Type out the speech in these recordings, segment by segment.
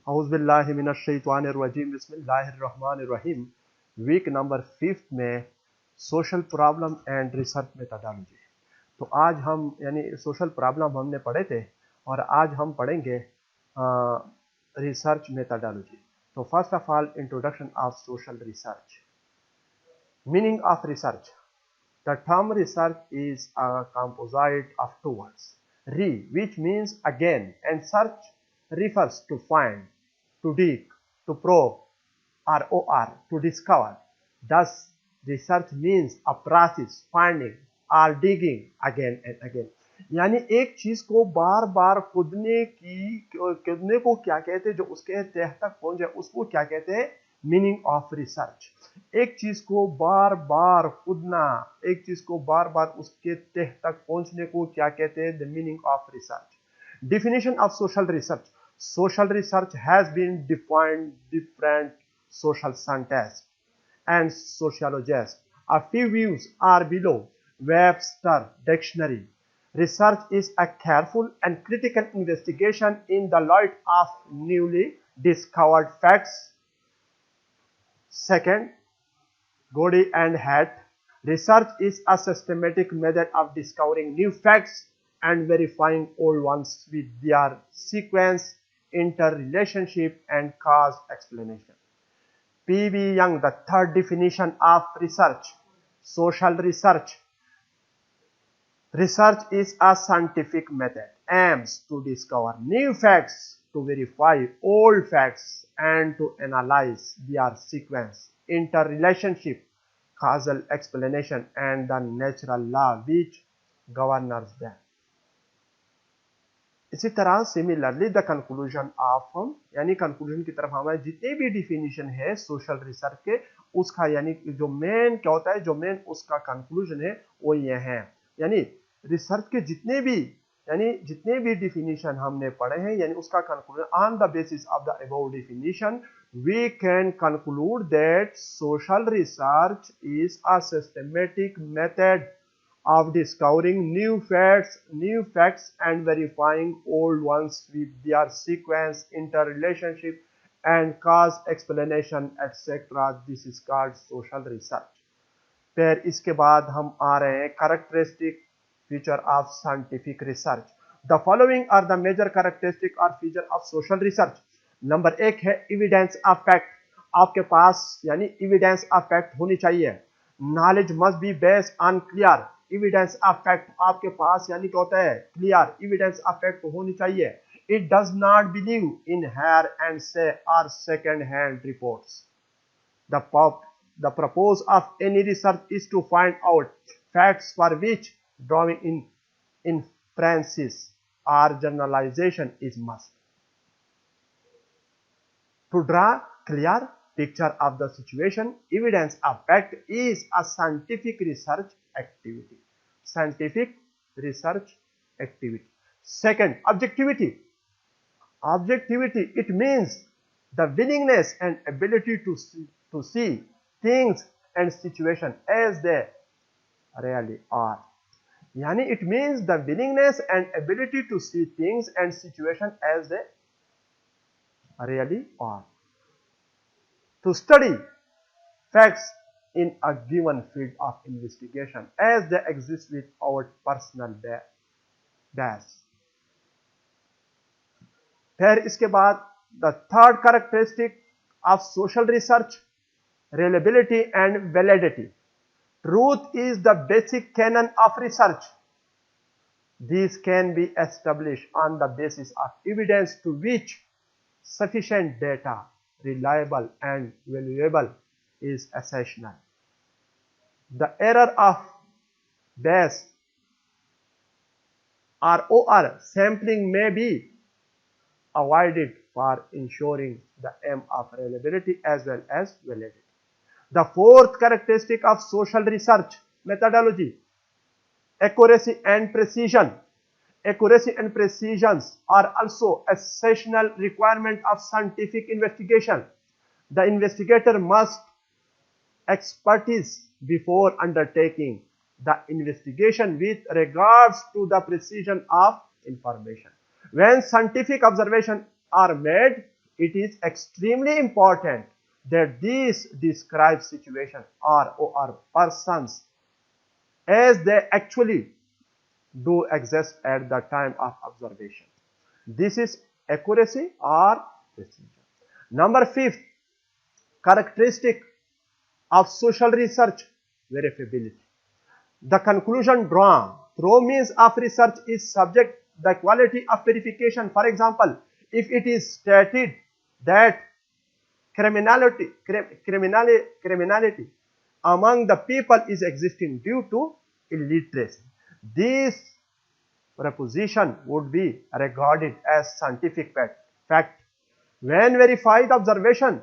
औज़ुबिल्लाहिमिनश्शैतानिर्रजीम बिस्मिल्लाहिर्रहमानिर्रहीम। Week number 5 में social problem and research methodology. तो आज हम सोशल प्रॉब्लम हमने पढ़े थे और आज हम पढ़ेंगे रिसर्च मेथोडोलॉजी। तो first of all introduction of social research. Meaning of research. The term research is a composite of two words. Re, which means again, and search refers to find, to dig, to probe, or to discover. Thus, research means a process, finding or digging again and again. यानी एक चीज को बार बार खुदने को क्या कहते हैं, जो उसके तह तक पहुंच जाए उसको क्या कहते हैं, मीनिंग ऑफ रिसर्च। एक चीज को बार बार खुदना, एक चीज को बार बार उसके तह तक पहुंचने को क्या कहते हैं, the meaning of research. Definition of social research. Social research has been defined different social scientists and sociologists. A few views are below Webster Dictionary. Research is a careful and critical investigation in the light of newly discovered facts. Second, Godey and Hatt. Research is a systematic method of discovering new facts and verifying old ones with their sequence, interrelationship, and cause explanation. P.V. Young, the third definition of research. Social research. Research is a scientific method, aims to discover new facts, to verify old facts, and to analyze their sequence, interrelationship, causal explanation, and the natural law which governs them. इसी तरह similarly the conclusion of, यानी conclusion की तरफ हमारे जितने भी definition है social research के, उसका यानी जो मेन क्या होता है, जो मेन उसका कंक्लूजन है वो ये है। यानी रिसर्च के जितने भी डिफिनीशन हमने पढ़े हैं, यानी उसका conclusion on the basis of the above definition we can conclude that social research is a systematic method of discovering new facts and verifying old ones with their sequence, interrelationship, and cause explanation, etc. This is called social research. फिर इसके बाद हम आ रहे हैं characteristic feature of scientific research. The following are the major characteristic or feature of social research. Number 1 है evidence of fact. आपके पास यानी evidence of fact होनी चाहिए. Knowledge must be based on clear. Evidence of fact आपके पास यानी क्या होता है, क्लियर एविडेंस ऑफ फैक्ट होनी चाहिए. It does not believe in hear and say or second hand reports. The purpose of any research is to find out facts for which drawing in inferences or generalization is must. To draw clear picture of the situation, evidence of fact is a scientific research activity. Scientific research activity. Second, objectivity. Objectivity, it means the willingness and ability to see things and situation as they really are. Yani it means the willingness and ability to see things and situation as they really are. To study facts in a given field of investigation as they exist without personal bias. फिर इसके बाद the third characteristic of social research, reliability and validity. Truth is the basic canon of research. These can be established on the basis of evidence to which sufficient data, reliable and valuable, is essential. The error of base or sampling may be avoided for ensuring the aim of reliability as well as validity. The fourth characteristic of social research methodology, accuracy and precision. Accuracy and precision are also essential requirement of scientific investigation. The investigator must expertise before undertaking the investigation with regards to the precision of information. When scientific observations are made, it is extremely important that these described situations are or persons as they actually do exist at the time of observation. This is accuracy or precision. Number 5, characteristic of social research, verifiability. The conclusion drawn through means of research is subject the quality of verification. For example, if it is stated that criminality among the people is existing due to illiteracy, this proposition would be regarded as scientific fact. When verified observation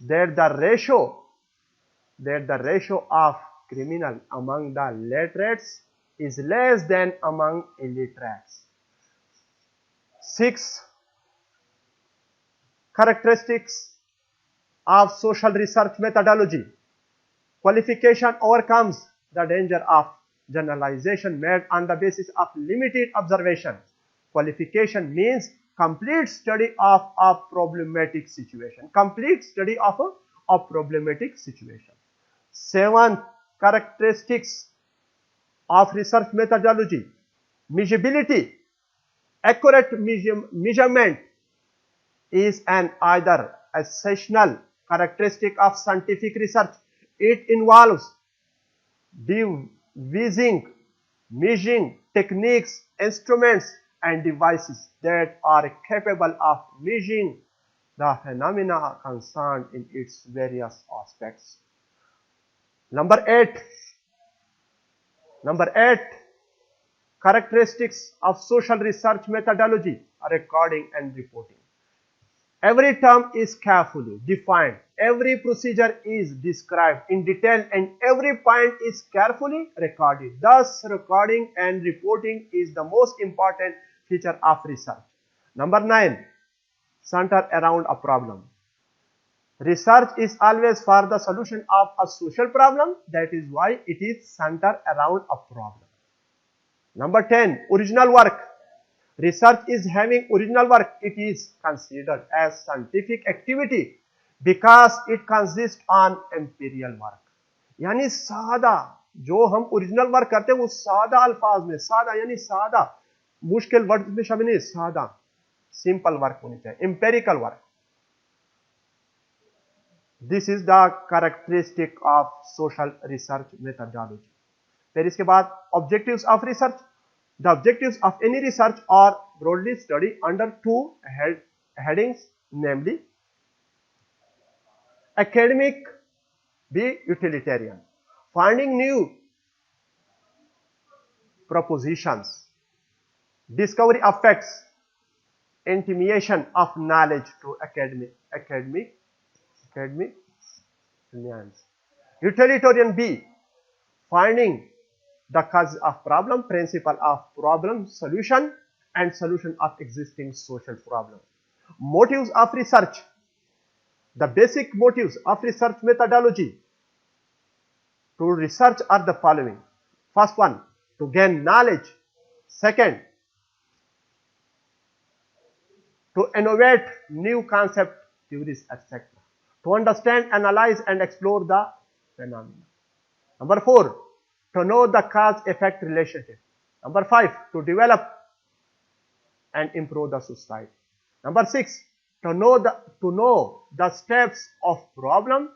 that the ratio of criminal among the literates is less than among illiterates. 6, characteristics of social research methodology. Qualification overcomes the danger of generalization made on the basis of limited observation. Qualification means complete study of a problematic situation. Complete study of a problematic situation. 7, characteristics of research methodology. Measurability. Accurate measurement is an either essential characteristic of scientific research. It involves devising measuring techniques, instruments, and devices that are capable of measuring the phenomena concerned in its various aspects. Number 8, characteristics of social research methodology, recording and reporting. Every term is carefully defined, every procedure is described in detail, and every point is carefully recorded. Thus, recording and reporting is the most important feature of research. Number 9, center around a problem. Research is always for the solution of a social problem. That is why it is centered around a problem. Number 10, original work. Research is having original work. It is considered as scientific activity because it consists on empirical work. यानी सादा जो हम original work करते हैं वो सादा अल्फाज में, सादा यानी सादा, मुश्किल वर्ड में शामिल नहीं, सादा सिंपल वर्क होनी चाहिए, empirical work. This is the characteristic of social research methodology. फिर इसके बाद objectives of research. The objectives of any research are broadly studied under 2 headings, namely academic, B, utilitarian. Finding new propositions, discovery of facts, intimation of knowledge to academic. Utilitarian, B, finding the cause of problem, principle of problem solution, and solution of existing social problem. Motives of research. The basic motives of research methodology to research are the following. First one, to gain knowledge. Second, to innovate new concept, theories, etc. To understand, analyze, and explore the phenomena. Number 4, to know the cause-effect relationship. Number 5, to develop and improve the society. Number 6, to know the steps of problem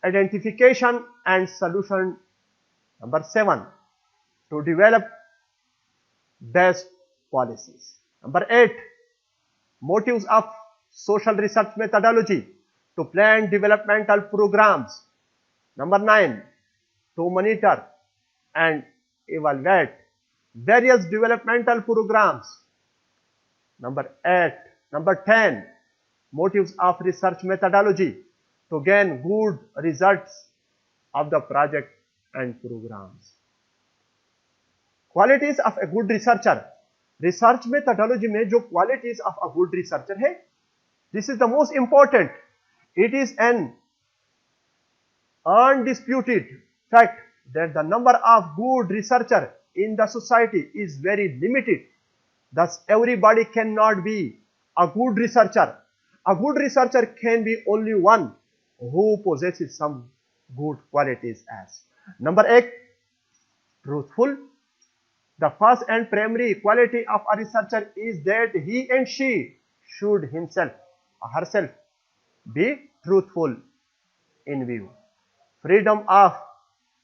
identification and solution. Number 7, to develop best policies. Number 8, motives of social research methodology, to plan developmental programs. Number 9, to monitor and evaluate various developmental programs. Number 10, motives of research methodology, to gain good results of the project and programs. Qualities of a good researcher. Research methodology में जो qualities of a good researcher है, this is the most important. It is an undisputed fact that the number of good researchers in the society is very limited. Thus, everybody cannot be A good researcher. A good researcher can be only one who possesses some good qualities as. Number 8, truthful. The first and primary quality of a researcher is that he and she should himself or herself be truthful in view. Freedom of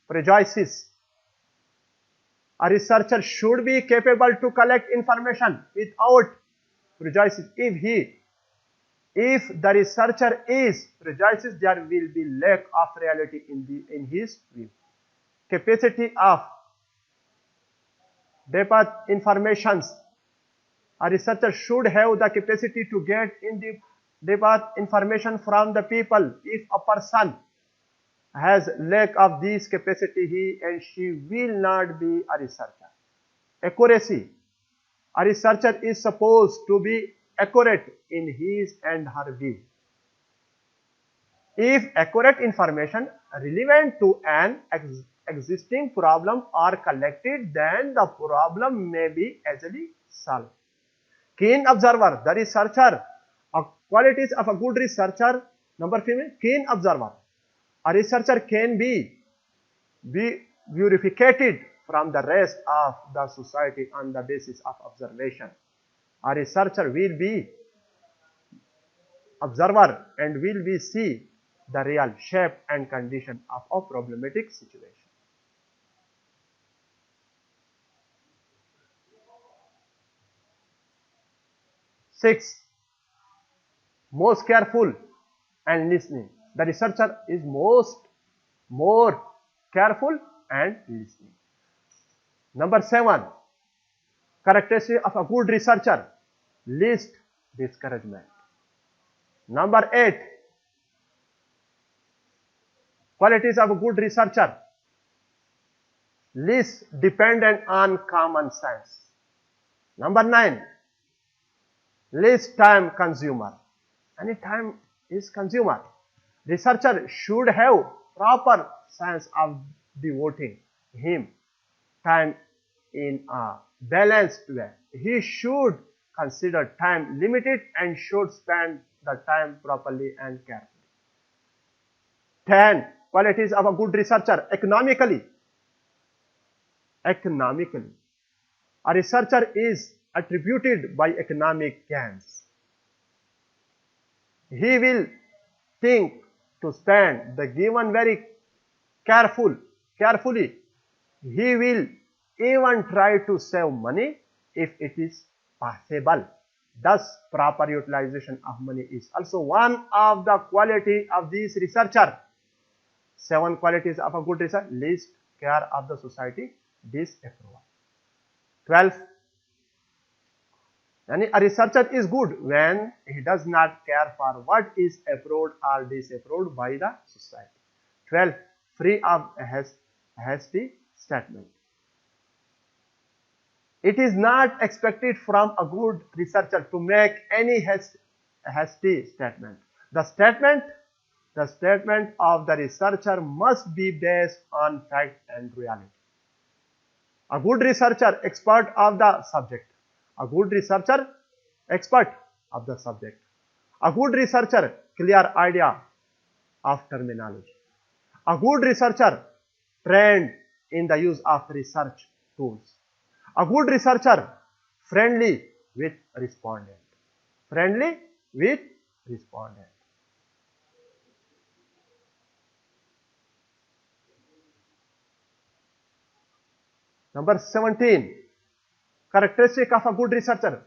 prejudices. A researcher should be capable to collect information without prejudices. If the researcher is prejudiced, there will be lack of reality in his view. Capacity of depth informations. A researcher should have the capacity to get in the depth information from the people. If a person has lack of this capacity, he and she will not be a researcher. Accuracy. A researcher is supposed to be accurate in his and her view. If accurate information relevant to an existing problem are collected, then the problem may be easily solved. Keen observer. The researcher. Qualities of a good researcher. Number 5, keen observer. A researcher can be purified from the rest of the society on the basis of observation. A researcher will be observer and will be see the real shape and condition of a problematic situation. Six, most careful and listening. The researcher is more careful and listening. Number 7, characteristic of a good researcher, least discouragement. Number 8, qualities of a good researcher, least dependent on common sense. Number 9, least time consumer. Any time is consumer. Researcher should have proper sense of devoting him time in a balanced way. He should consider time limited and should spend the time properly and carefully. 10, qualities of a good researcher, economically. Economically. A researcher is attributed by economic gains. He will think to spend the given very carefully. He will even try to save money if it is possible. Thus, proper utilization of money is also one of the quality of this researcher. 7 qualities of a good researcher, least care of the society, disapproval. 12, a researcher is good when he does not care for what is approved or disapproved by the society. 12, free of hasty statement. It is not expected from a good researcher to make any hasty statement. The statement of the researcher must be based on fact and reality. A good researcher, expert of the subject. A good researcher, expert of the subject. A good researcher, clear idea of terminology. A good researcher, trained in the use of research tools. A good researcher, friendly with respondent. Friendly with respondent. Number 17, characteristic of a good researcher,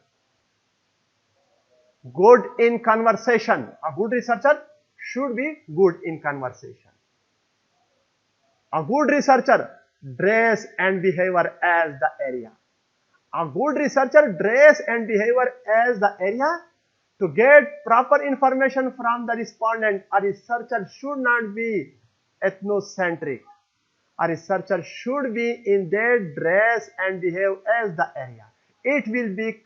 good in conversation. A good researcher should be good in conversation. A good researcher, dress and behavior as the area. A good researcher, dress and behavior as the area. To get proper information from the respondent, a researcher should not be ethnocentric. A researcher should be in their dress and behave as the area. It will be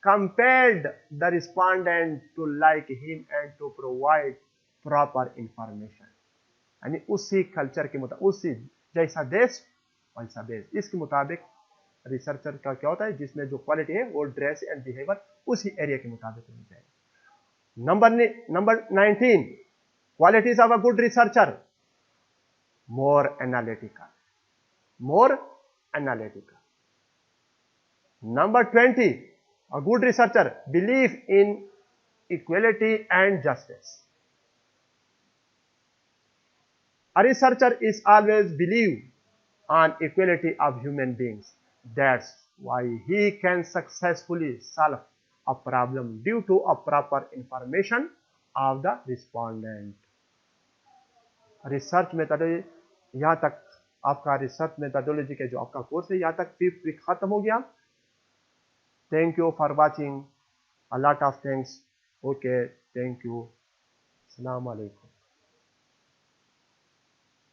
compelled the respondent to like him and to provide proper information. यानी उसी culture के मुताबिक, उसी जैसा देश वैसा देश, इसके मुताबिक रिसर्चर का क्या होता है, जिसमें जो क्वालिटी है वो ड्रेस एंड बिहेवियर उसी एरिया के मुताबिक होनी चाहिए। Number 19, qualities of a good researcher, more analytical, more analytical. Number 20, a good researcher believe in equality and justice. A researcher is always believe on equality of human beings. That's why he can successfully solve a problem due to a proper information of the respondent. Research methodology, यहाँ तक आपका research methodology के जो आपका course है यहाँ तक fifth week खत्म हो गया। Thank you for watching. A lot of thanks. Okay, thank you. Assalamu alaikum.